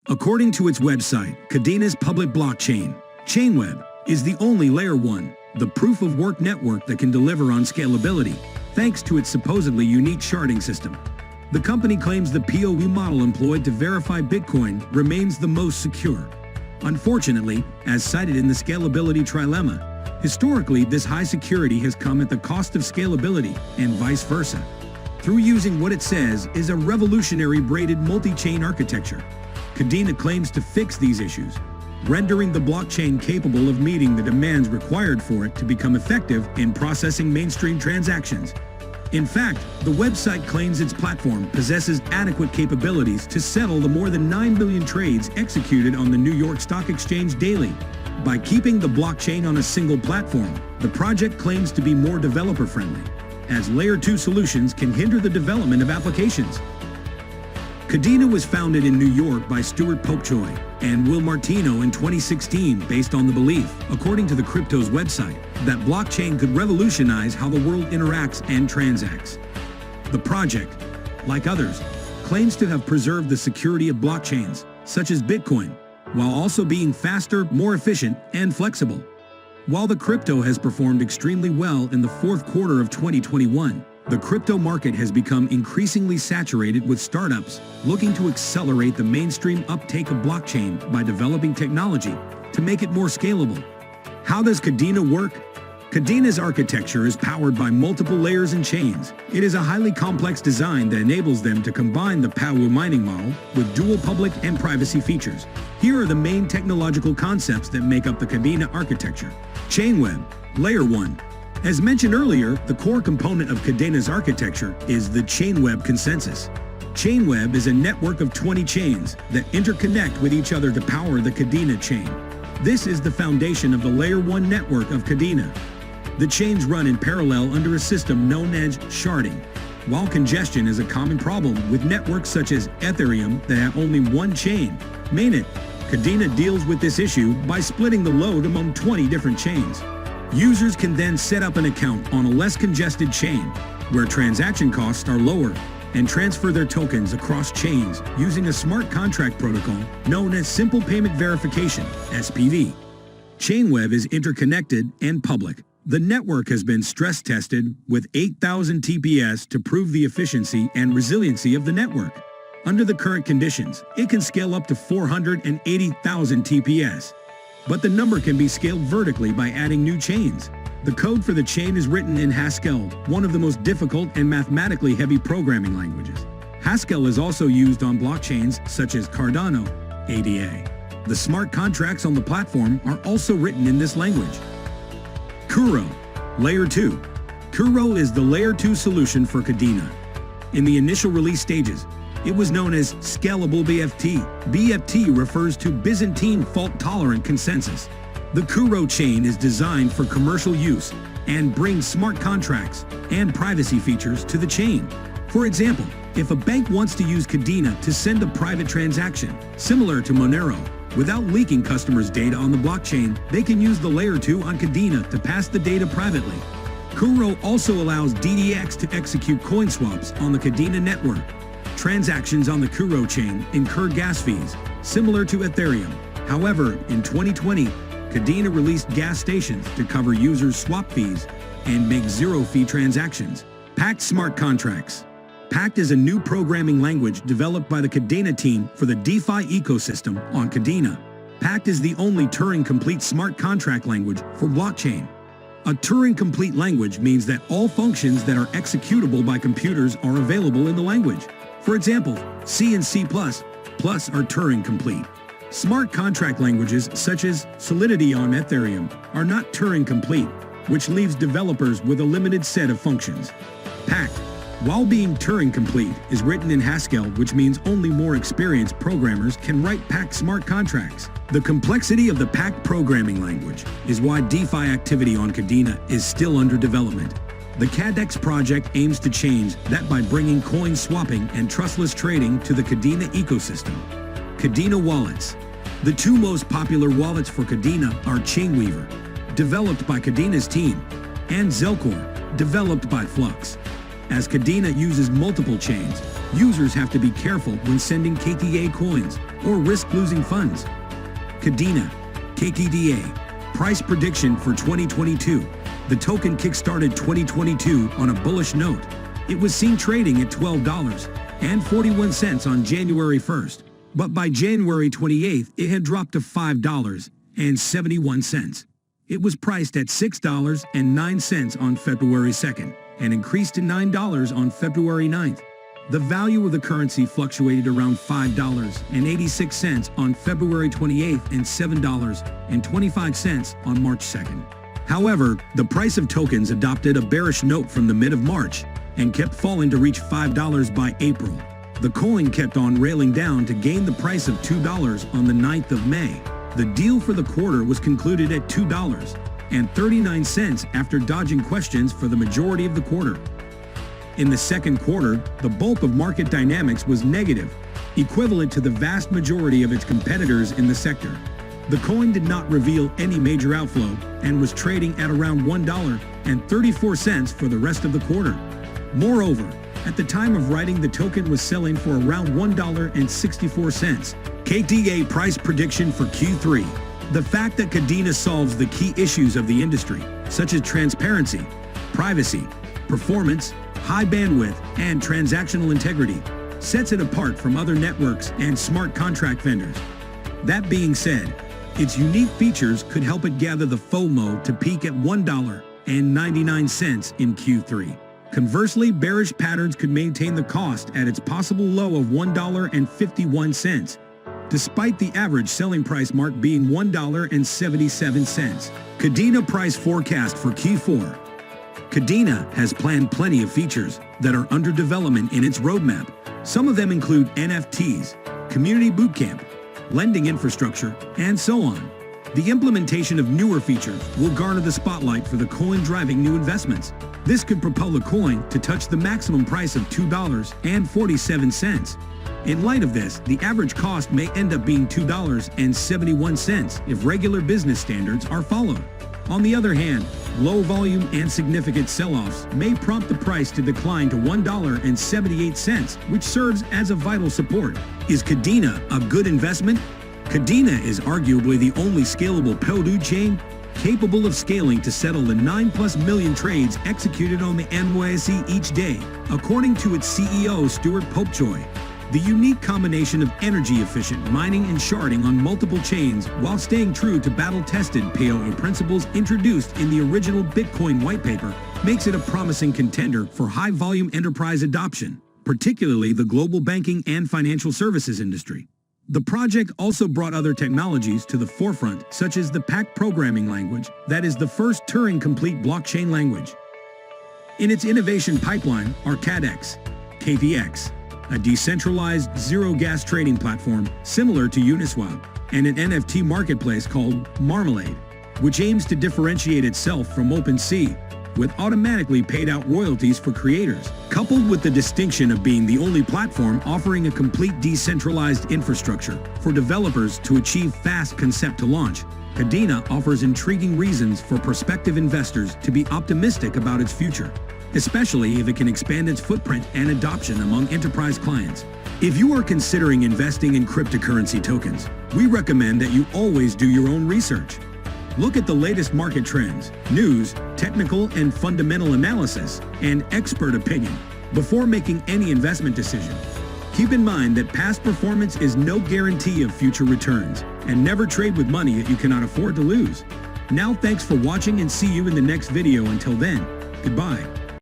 According to its website, Kadena's public blockchain, Chainweb, is the only Layer 1, the proof-of-work network that can deliver on scalability, thanks to its supposedly unique sharding system. The company claims the PoE model employed to verify Bitcoin remains the most secure. Unfortunately, as cited in the scalability trilemma, historically this high security has come at the cost of scalability and vice versa. Through using what it says is a revolutionary braided multi-chain architecture, Kadena claims to fix these issues, rendering the blockchain capable of meeting the demands required for it to become effective in processing mainstream transactions. In fact, the website claims its platform possesses adequate capabilities to settle the more than 9 billion trades executed on the New York Stock Exchange daily. By keeping the blockchain on a single platform, the project claims to be more developer-friendly, as Layer 2 solutions can hinder the development of applications. Kadena was founded in New York by Stuart Popejoy and Will Martino in 2016 based on the belief, according to the crypto's website, that blockchain could revolutionize how the world interacts and transacts. The project, like others, claims to have preserved the security of blockchains, such as Bitcoin, while also being faster, more efficient, and flexible. While the crypto has performed extremely well in the fourth quarter of 2021, the crypto market has become increasingly saturated with startups looking to accelerate the mainstream uptake of blockchain by developing technology to make it more scalable. How does Kadena work? Kadena's architecture is powered by multiple layers and chains. It is a highly complex design that enables them to combine the PoE mining model with dual public and privacy features. Here are the main technological concepts that make up the Kadena architecture. Chainweb, Layer 1. As mentioned earlier, the core component of Kadena's architecture is the Chainweb consensus. Chainweb is a network of 20 chains that interconnect with each other to power the Kadena chain. This is the foundation of the Layer 1 network of Kadena. The chains run in parallel under a system known as sharding. While congestion is a common problem with networks such as Ethereum that have only one chain, mainnet, Kadena deals with this issue by splitting the load among 20 different chains. Users can then set up an account on a less congested chain, where transaction costs are lower, and transfer their tokens across chains using a smart contract protocol known as Simple Payment Verification, SPV. Chainweb is interconnected and public. The network has been stress tested with 8,000 TPS to prove the efficiency and resiliency of the network. Under the current conditions, it can scale up to 480,000 TPS. But the number can be scaled vertically by adding new chains. The code for the chain is written in Haskell, one of the most difficult and mathematically heavy programming languages. Haskell is also used on blockchains such as Cardano, ADA. The smart contracts on the platform are also written in this language. Kuro, Layer 2. Kuro is the Layer 2 solution for Kadena. In the initial release stages, it was known as Scalable BFT. BFT refers to Byzantine fault-tolerant consensus. The Kuro chain is designed for commercial use and brings smart contracts and privacy features to the chain. For example, if a bank wants to use Kadena to send a private transaction, similar to Monero, without leaking customers' data on the blockchain, they can use the Layer 2 on Kadena to pass the data privately. Kuro also allows DDX to execute coin swaps on the Kadena network. Transactions on the Kuro chain incur gas fees, similar to Ethereum. However, in 2020, Kadena released gas stations to cover users' swap fees and make zero-fee transactions. Pact Smart Contracts. Pact is a new programming language developed by the Kadena team for the DeFi ecosystem on Kadena. Pact is the only Turing-complete smart contract language for blockchain. A Turing-complete language means that all functions that are executable by computers are available in the language. For example, C and C++ are Turing-complete. Smart contract languages such as Solidity on Ethereum are not Turing-complete, which leaves developers with a limited set of functions. Pact, while being Turing-complete, is written in Haskell, which means only more experienced programmers can write Pact smart contracts. The complexity of the Pact programming language is why DeFi activity on Kadena is still under development. The KDA project aims to change that by bringing coin swapping and trustless trading to the Kadena ecosystem. Kadena wallets. The two most popular wallets for Kadena are Chainweaver, developed by Kadena's team, and Zelcore, developed by Flux. As Kadena uses multiple chains, Users have to be careful when sending KDA coins or risk losing funds. Kadena, KDA, price prediction for 2022. The token kickstarted 2022 on a bullish note. It was seen trading at $12.41 on January 1st, but by January 28th, it had dropped to $5.71. It was priced at $6.09 on February 2nd and increased to $9 on February 9th. The value of the currency fluctuated around $5.86 on February 28th and $7.25 on March 2nd. However, the price of tokens adopted a bearish note from the mid of March and kept falling to reach $5 by April. The coin kept on railing down to gain the price of $2 on the 9th of May. The deal for the quarter was concluded at $2.39 after dodging questions for the majority of the quarter. In the second quarter, the bulk of market dynamics was negative, equivalent to the vast majority of its competitors in the sector. The coin did not reveal any major outflow and was trading at around $1.34 for the rest of the quarter. Moreover, at the time of writing, the token was selling for around $1.64. KDA price prediction for Q3. The fact that Kadena solves the key issues of the industry, such as transparency, privacy, performance, high bandwidth, and transactional integrity, sets it apart from other networks and smart contract vendors. That being said, its unique features could help it gather the FOMO to peak at $1.99 in Q3. Conversely, bearish patterns could maintain the cost at its possible low of $1.51, despite the average selling price mark being $1.77. Kadena price forecast for Q4. Kadena has planned plenty of features that are under development in its roadmap. Some of them include NFTs, community bootcamp, lending infrastructure, and so on. The implementation of newer features will garner the spotlight for the coin driving new investments. This could propel the coin to touch the maximum price of $2.47. In light of this, the average cost may end up being $2.71 if regular business standards are followed. On the other hand, low volume and significant sell-offs may prompt the price to decline to $1.78, which serves as a vital support. Is Kadena a good investment? Kadena is arguably the only scalable Podud chain capable of scaling to settle the 9+ million trades executed on the NYSE each day, according to its CEO Stuart Popejoy. The unique combination of energy-efficient mining and sharding on multiple chains while staying true to battle-tested PoE principles introduced in the original Bitcoin white paper makes it a promising contender for high-volume enterprise adoption, particularly the global banking and financial services industry. The project also brought other technologies to the forefront, such as the PAC programming language that is the first Turing-complete blockchain language. In its innovation pipeline are KDX, a decentralized zero-gas trading platform similar to Uniswap, and an NFT marketplace called Marmalade, which aims to differentiate itself from OpenSea with automatically paid-out royalties for creators. Coupled with the distinction of being the only platform offering a complete decentralized infrastructure for developers to achieve fast concept to launch, Kadena offers intriguing reasons for prospective investors to be optimistic about its future, especially if it can expand its footprint and adoption among enterprise clients. If you are considering investing in cryptocurrency tokens, we recommend that you always do your own research. Look at the latest market trends, news, technical and fundamental analysis, and expert opinion before making any investment decision. Keep in mind that past performance is no guarantee of future returns, and never trade with money that you cannot afford to lose. Now, thanks for watching and see you in the next video. Until then, goodbye.